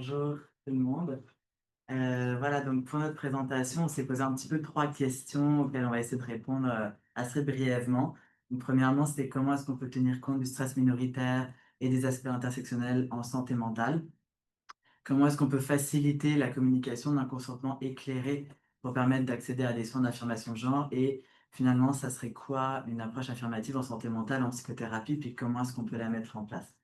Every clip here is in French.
Bonjour tout le monde. Voilà, donc pour notre présentation, on s'est posé un petit peu trois questions auxquelles on va essayer de répondre assez brièvement. Donc, premièrement, c'est comment est-ce qu'on peut tenir compte du stress minoritaire et des aspects intersectionnels en santé mentale? Comment est-ce qu'on peut faciliter la communication d'un consentement éclairé pour permettre d'accéder à des soins d'affirmation de genre? Et finalement, ça serait quoi une approche affirmative en santé mentale, en psychothérapie, puis comment est-ce qu'on peut la mettre en place?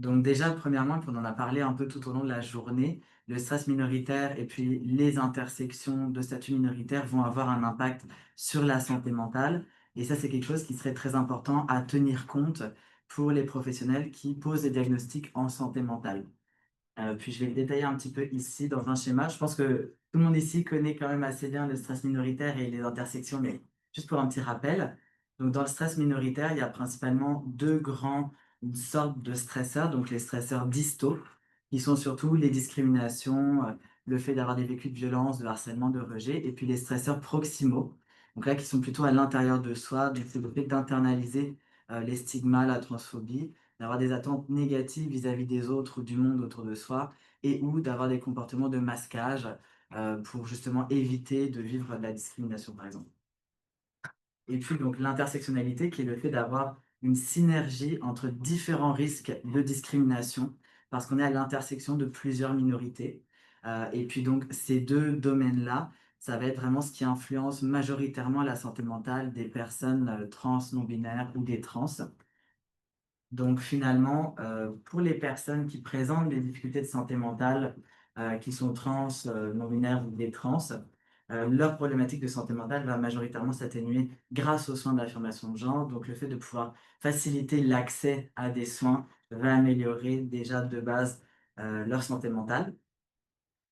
Donc déjà, premièrement, puis on en a parlé un peu tout au long de la journée, le stress minoritaire et puis les intersections de statut minoritaire vont avoir un impact sur la santé mentale. Et ça, c'est quelque chose qui serait très important à tenir compte pour les professionnels qui posent des diagnostics en santé mentale. Puis je vais le détailler un petit peu ici dans un schéma. Je pense que tout le monde ici connaît quand même assez bien le stress minoritaire et les intersections, mais juste pour un petit rappel. Donc dans le stress minoritaire, il y a principalement deux grandes sortes de stresseurs, donc les stresseurs distaux, qui sont surtout les discriminations, le fait d'avoir des vécus de violence, de harcèlement, de rejet, et puis les stresseurs proximaux, donc là qui sont plutôt à l'intérieur de soi, donc c'est le fait d'internaliser les stigmas, la transphobie, d'avoir des attentes négatives vis-à-vis des autres ou du monde autour de soi, et ou d'avoir des comportements de masquage pour justement éviter de vivre de la discrimination, par exemple. Et puis donc l'intersectionnalité, qui est le fait d'avoir une synergie entre différents risques de discrimination, parce qu'on est à l'intersection de plusieurs minorités. Et puis donc ces deux domaines-là, ça va être vraiment ce qui influence majoritairement la santé mentale des personnes trans, non-binaires ou des trans. Donc finalement, pour les personnes qui présentent des difficultés de santé mentale, qui sont trans, non-binaires ou des trans, leur problématique de santé mentale va majoritairement s'atténuer grâce aux soins d'affirmation de genre. Donc le fait de pouvoir faciliter l'accès à des soins va améliorer déjà de base leur santé mentale.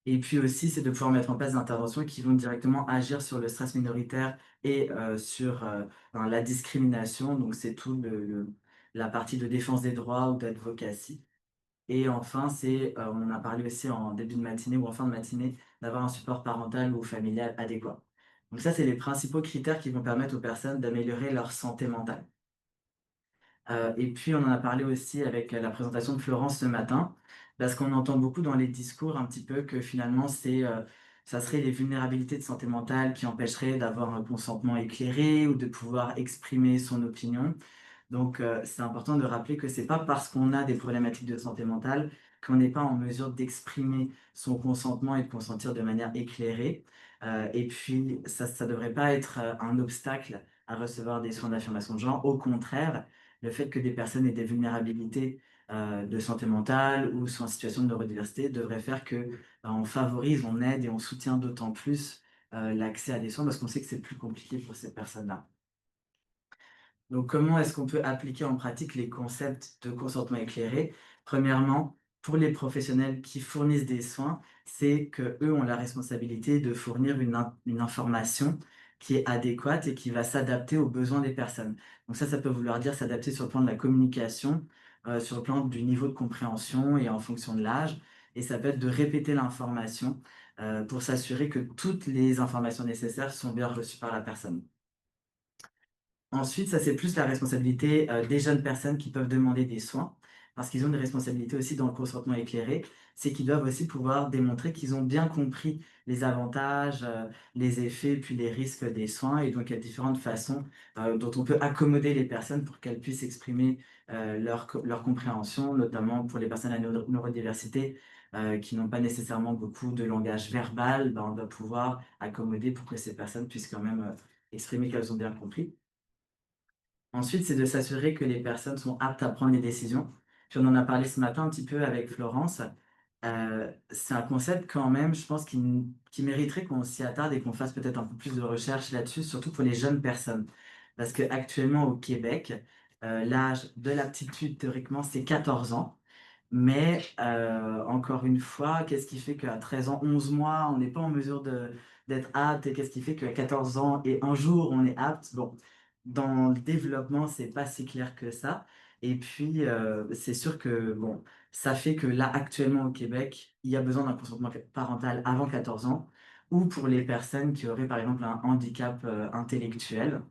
Et puis aussi, c'est de pouvoir mettre en place des interventions qui vont directement agir sur le stress minoritaire et sur ben, la discrimination. Donc, c'est tout la partie de défense des droits ou d'advocacy. Et enfin, on en a parlé aussi en début de matinée ou en fin de matinée, d'avoir un support parental ou familial adéquat. Donc ça, c'est les principaux critères qui vont permettre aux personnes d'améliorer leur santé mentale. Et puis, on en a parlé aussi avec la présentation de Florence ce matin, parce qu'on entend beaucoup dans les discours un petit peu que finalement, ça serait les vulnérabilités de santé mentale qui empêcheraient d'avoir un consentement éclairé ou de pouvoir exprimer son opinion. Donc, c'est important de rappeler que c'est pas parce qu'on a des problématiques de santé mentale qu'on n'est pas en mesure d'exprimer son consentement et de consentir de manière éclairée. Et puis, ça devrait pas être un obstacle à recevoir des soins d'affirmation de genre. Au contraire, le fait que des personnes aient des vulnérabilités de santé mentale ou sont en situation de neurodiversité devrait faire que on favorise, on aide et on soutient d'autant plus l'accès à des soins parce qu'on sait que c'est plus compliqué pour ces personnes-là. Donc, comment est-ce qu'on peut appliquer en pratique les concepts de consentement éclairé? Premièrement, pour les professionnels qui fournissent des soins, c'est que eux ont la responsabilité de fournir une information qui est adéquate et qui va s'adapter aux besoins des personnes. Donc ça peut vouloir dire s'adapter sur le plan de la communication, sur le plan du niveau de compréhension et en fonction de l'âge. Et ça peut être de répéter l'information pour s'assurer que toutes les informations nécessaires sont bien reçues par la personne. Ensuite, ça, c'est plus la responsabilité des jeunes personnes qui peuvent demander des soins, parce qu'ils ont une responsabilité aussi dans le consentement éclairé, c'est qu'ils doivent aussi pouvoir démontrer qu'ils ont bien compris les avantages, les effets, puis les risques des soins, et donc il y a différentes façons dont on peut accommoder les personnes pour qu'elles puissent exprimer leur compréhension, notamment pour les personnes à neurodiversité qui n'ont pas nécessairement beaucoup de langage verbal, ben, on doit pouvoir accommoder pour que ces personnes puissent quand même exprimer qu'elles ont bien compris. Ensuite, c'est de s'assurer que les personnes sont aptes à prendre les décisions. Puis on en a parlé ce matin un petit peu avec Florence. C'est un concept quand même, je pense, qui mériterait qu'on s'y attarde et qu'on fasse peut-être un peu plus de recherche là-dessus, surtout pour les jeunes personnes. Parce qu'actuellement au Québec, l'âge de l'aptitude, théoriquement, c'est 14 ans. Mais encore une fois, qu'est-ce qui fait qu'à 13 ans, 11 mois, on n'est pas en mesure d'être apte et qu'est-ce qui fait qu'à 14 ans et un jour, on est apte? Bon, dans le développement, c'est pas si clair que ça. Et puis, c'est sûr que bon, ça fait que là, actuellement au Québec, il y a besoin d'un consentement parental avant 14 ans ou pour les personnes qui auraient par exemple un handicap intellectuel.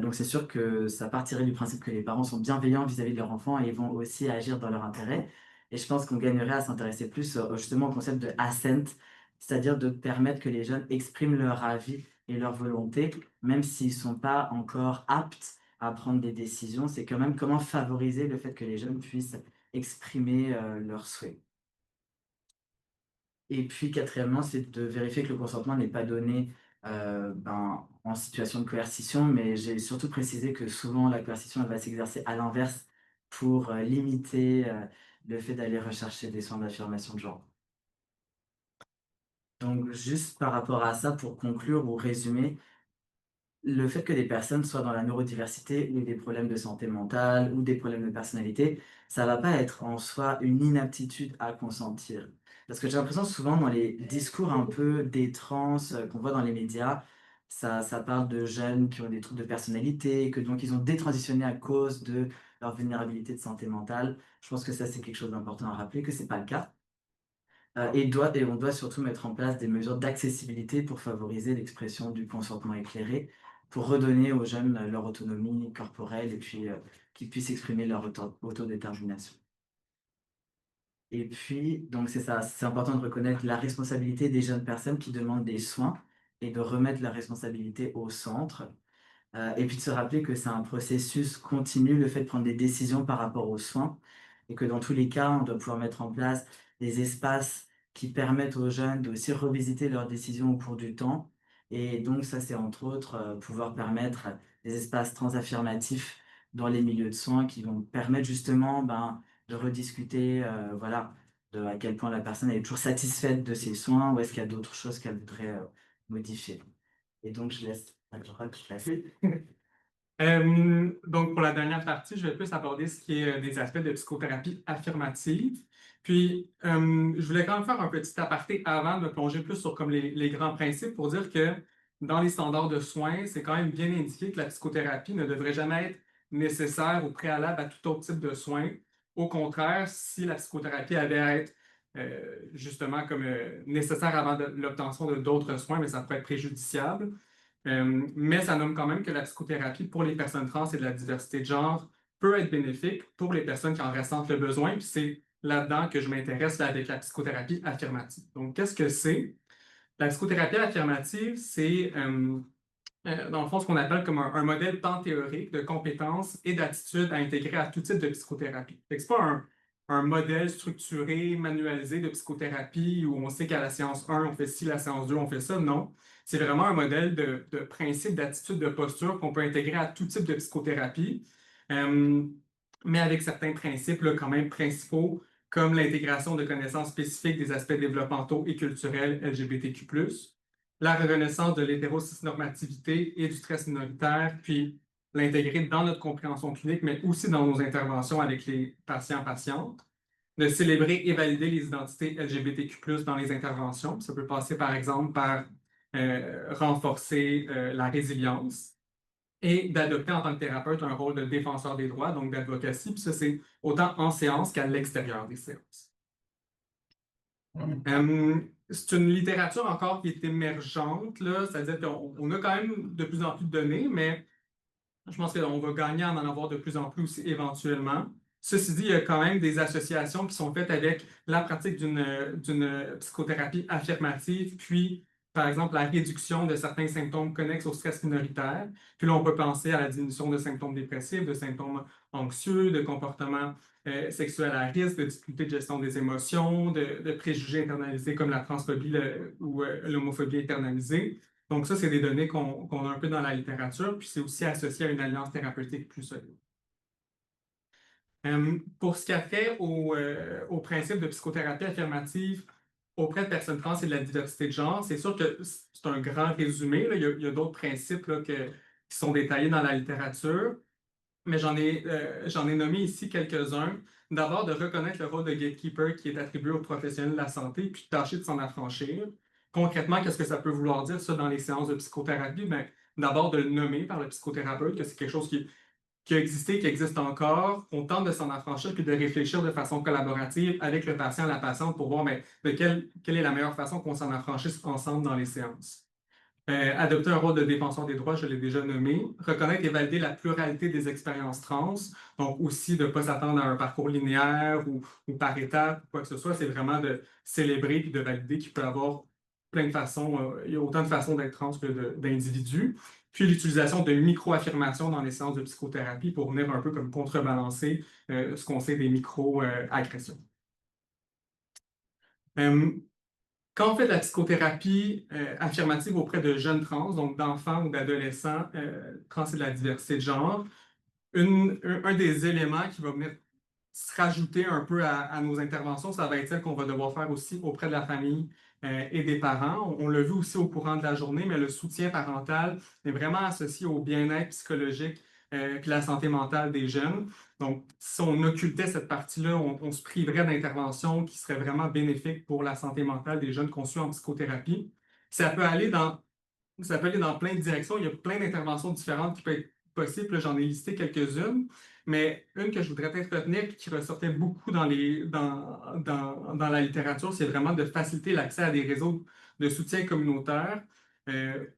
Donc c'est sûr que ça partirait du principe que les parents sont bienveillants vis-à-vis de leur enfant et vont aussi agir dans leur intérêt. Et je pense qu'on gagnerait à s'intéresser plus justement au concept de assent, c'est-à-dire de permettre que les jeunes expriment leur avis et leur volonté, même s'ils ne sont pas encore aptes à prendre des décisions. C'est quand même comment favoriser le fait que les jeunes puissent exprimer leurs souhaits. Et puis, quatrièmement, c'est de vérifier que le consentement n'est pas donné en situation de coercition, mais j'ai surtout précisé que souvent la coercition elle va s'exercer à l'inverse pour limiter le fait d'aller rechercher des soins d'affirmation de genre. Donc, juste par rapport à ça, pour conclure ou résumer, le fait que des personnes soient dans la neurodiversité ou des problèmes de santé mentale ou des problèmes de personnalité, ça va pas être en soi une inaptitude à consentir. Parce que j'ai l'impression souvent dans les discours un peu des trans qu'on voit dans les médias, ça parle de jeunes qui ont des troubles de personnalité, que donc ils ont détransitionné à cause de leur vulnérabilité de santé mentale. Je pense que ça, c'est quelque chose d'important à rappeler, que c'est pas le cas. Et on doit surtout mettre en place des mesures d'accessibilité pour favoriser l'expression du consentement éclairé, pour redonner aux jeunes leur autonomie corporelle et puis qu'ils puissent exprimer leur autodétermination. Et puis, donc c'est ça, c'est important de reconnaître la responsabilité des jeunes personnes qui demandent des soins et de remettre la responsabilité au centre. Et puis de se rappeler que c'est un processus continu, le fait de prendre des décisions par rapport aux soins, et que dans tous les cas, on doit pouvoir mettre en place des espaces qui permettent aux jeunes de aussi revisiter leurs décisions au cours du temps. Et donc ça, c'est entre autres pouvoir permettre des espaces transaffirmatifs dans les milieux de soins qui vont permettre justement de rediscuter voilà, de à quel point la personne est toujours satisfaite de ses soins ou est-ce qu'il y a d'autres choses qu'elle voudrait modifier. Et donc, je laisse la parole passer. Donc, pour la dernière partie, je vais plus aborder ce qui est des aspects de psychothérapie affirmative. Puis, je voulais quand même faire un petit aparté avant de me plonger plus sur comme les grands principes pour dire que dans les standards de soins, c'est quand même bien indiqué que la psychothérapie ne devrait jamais être nécessaire ou préalable à tout autre type de soins. Au contraire, si la psychothérapie avait à être justement comme nécessaire avant l'obtention de d'autres soins, mais ça pourrait être préjudiciable. Mais ça nomme quand même que la psychothérapie pour les personnes trans et de la diversité de genre peut être bénéfique pour les personnes qui en ressentent le besoin. Puis c'est là-dedans que je m'intéresse là, avec la psychothérapie affirmative. Donc, qu'est-ce que c'est? La psychothérapie affirmative, c'est dans le fond ce qu'on appelle comme un modèle tant théorique de compétences et d'attitudes à intégrer à tout type de psychothérapie. Ce n'est pas un modèle structuré, manualisé de psychothérapie où on sait qu'à la séance 1, on fait ci, la séance 2, on fait ça. Non. C'est vraiment un modèle de principe, d'attitude, de posture qu'on peut intégrer à tout type de psychothérapie, euh, mais avec certains principes là, quand même principaux, comme l'intégration de connaissances spécifiques des aspects développementaux et culturels LGBTQ+, la reconnaissance de l'hétérocisnormativité et du stress minoritaire, puis l'intégrer dans notre compréhension clinique, mais aussi dans nos interventions avec les patients-patientes, de célébrer et valider les identités LGBTQ+, dans les interventions. Ça peut passer, par exemple, par renforcer la résilience et d'adopter en tant que thérapeute un rôle de défenseur des droits, donc d'advocacy. Puis ça, c'est autant en séance qu'à l'extérieur des séances. C'est une littérature encore qui est émergente, là, c'est-à-dire qu'on a quand même de plus en plus de données, mais je pense qu'on va gagner à en avoir de plus en plus aussi éventuellement. Ceci dit, il y a quand même des associations qui sont faites avec la pratique d'une psychothérapie affirmative, puis, par exemple, la réduction de certains symptômes connexes au stress minoritaire. Puis là, on peut penser à la diminution de symptômes dépressifs, de symptômes anxieux, de comportements sexuels à risque, de difficultés de gestion des émotions, de préjugés internalisés comme la transphobie ou l'homophobie internalisée. Donc ça, c'est des données qu'on a un peu dans la littérature, puis c'est aussi associé à une alliance thérapeutique plus solide. Pour ce qui a fait au principe de psychothérapie affirmative auprès de personnes trans et de la diversité de genre, c'est sûr que c'est un grand résumé, là. Il y a d'autres principes là, qui sont détaillés dans la littérature, mais j'en ai nommé ici quelques-uns. D'abord, de reconnaître le rôle de gatekeeper qui est attribué aux professionnels de la santé, puis de tâcher de s'en affranchir. Concrètement, qu'est-ce que ça peut vouloir dire, ça, dans les séances de psychothérapie? Ben, d'abord, de le nommer par le psychothérapeute, que c'est quelque chose qui a existé, qui existe encore. On tente de s'en affranchir, puis de réfléchir de façon collaborative avec le patient, la patiente, pour voir ben, quelle est la meilleure façon qu'on s'en affranchisse ensemble dans les séances. Adopter un rôle de défenseur des droits, je l'ai déjà nommé. Reconnaître et valider la pluralité des expériences trans. Donc aussi de ne pas s'attendre à un parcours linéaire ou par étapes, quoi que ce soit. C'est vraiment de célébrer et de valider qu'il peut y avoir plein de façons, il y a autant de façons d'être trans que d'individus. Puis l'utilisation de micro-affirmations dans les séances de psychothérapie pour venir un peu comme contrebalancer ce qu'on sait des micro-agressions. Quand on fait de la psychothérapie affirmative auprès de jeunes trans, donc d'enfants ou d'adolescents trans et de la diversité de genre, un des éléments qui va venir se rajouter un peu à nos interventions, ça va être celle qu'on va devoir faire aussi auprès de la famille et des parents. On l'a vu aussi au courant de la journée, mais le soutien parental est vraiment associé au bien-être psychologique et la santé mentale des jeunes. Donc, si on occultait cette partie-là, on se priverait d'interventions qui seraient vraiment bénéfiques pour la santé mentale des jeunes conçus en psychothérapie. Ça peut aller dans Ça peut aller dans plein de directions. Il y a plein d'interventions différentes qui peuvent être possibles. Là, j'en ai listé quelques-unes, mais une que je voudrais peut-être retenir et qui ressortait beaucoup dans la littérature, c'est vraiment de faciliter l'accès à des réseaux de soutien communautaire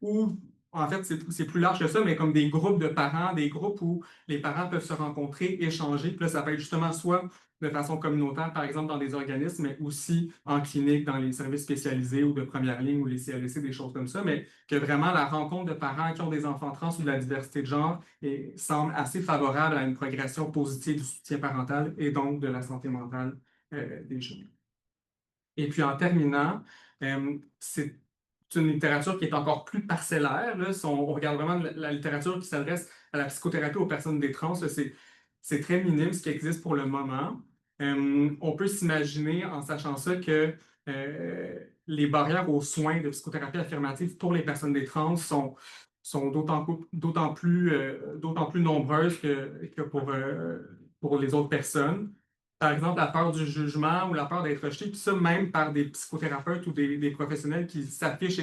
ou, en fait, c'est plus large que ça, mais comme des groupes de parents, des groupes où les parents peuvent se rencontrer, échanger. Puis là, ça peut être justement soit de façon communautaire, par exemple dans des organismes, mais aussi en clinique, dans les services spécialisés ou de première ligne ou les CLSC, des choses comme ça, mais que vraiment la rencontre de parents qui ont des enfants trans ou de la diversité de genre semble assez favorable à une progression positive du soutien parental et donc de la santé mentale des jeunes. Et puis en terminant, c'est une littérature qui est encore plus parcellaire. Là. Si on regarde vraiment la littérature qui s'adresse à la psychothérapie aux personnes des trans, c'est très minime ce qui existe pour le moment. On peut s'imaginer, en sachant ça, que les barrières aux soins de psychothérapie affirmative pour les personnes des trans sont d'autant plus nombreuses que pour les autres personnes. Par exemple, la peur du jugement ou la peur d'être rejeté, puis ça, même par des psychothérapeutes ou des professionnels qui s'affichent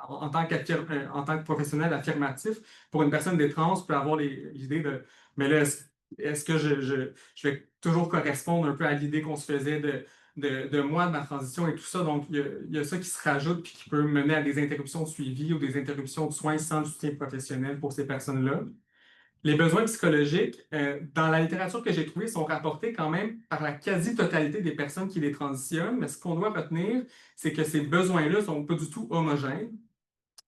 en tant que professionnel affirmatif. Pour une personne des trans, peut avoir l'idée de, mais là, est-ce que je vais toujours correspondre un peu à l'idée qu'on se faisait de moi, de ma transition et tout ça. Donc, il y a ça qui se rajoute puis qui peut mener à des interruptions de suivi ou des interruptions de soins sans soutien professionnel pour ces personnes-là. Les besoins psychologiques, dans la littérature que j'ai trouvée, sont rapportés quand même par la quasi-totalité des personnes qui les transitionnent, mais ce qu'on doit retenir, c'est que ces besoins-là ne sont pas du tout homogènes.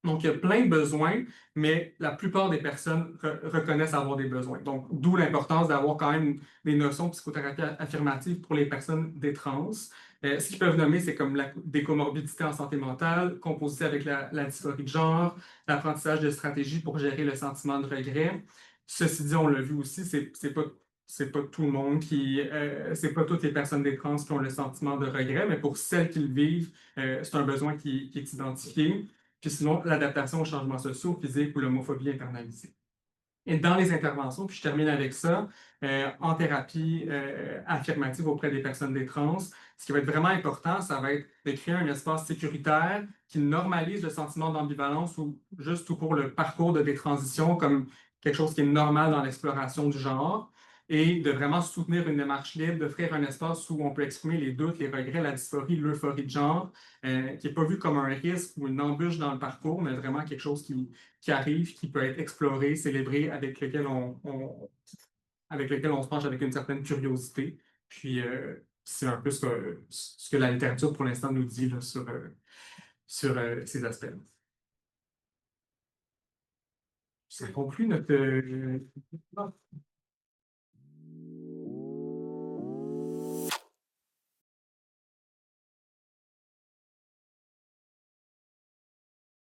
Donc, il y a plein de besoins, mais la plupart des personnes reconnaissent avoir des besoins. Donc, d'où l'importance d'avoir quand même des notions de psychothérapie affirmative pour les personnes des trans. Ce qu'ils peuvent nommer, c'est comme des comorbidités en santé mentale, composité avec la dysphorie de genre, l'apprentissage de stratégies pour gérer le sentiment de regret. Ceci dit, on l'a vu aussi, c'est pas tout le monde c'est pas toutes les personnes des trans qui ont le sentiment de regret, mais pour celles qui le vivent, c'est un besoin qui est identifié. Puis sinon, l'adaptation aux changements sociaux, physiques ou l'homophobie internalisée. Et dans les interventions, puis je termine avec ça, en thérapie affirmative auprès des personnes des trans, ce qui va être vraiment important, ça va être de créer un espace sécuritaire qui normalise le sentiment d'ambivalence ou juste tout pour le parcours de détransition comme quelque chose qui est normal dans l'exploration du genre et de vraiment soutenir une démarche libre, d'offrir un espace où on peut exprimer les doutes, les regrets, la dysphorie, l'euphorie de genre, qui n'est pas vu comme un risque ou une embûche dans le parcours, mais vraiment quelque chose qui arrive, qui peut être exploré, célébré, avec lequel on se penche avec une certaine curiosité. Puis c'est un peu ce que la littérature pour l'instant nous dit là, sur ces aspects. Ça conclut notre...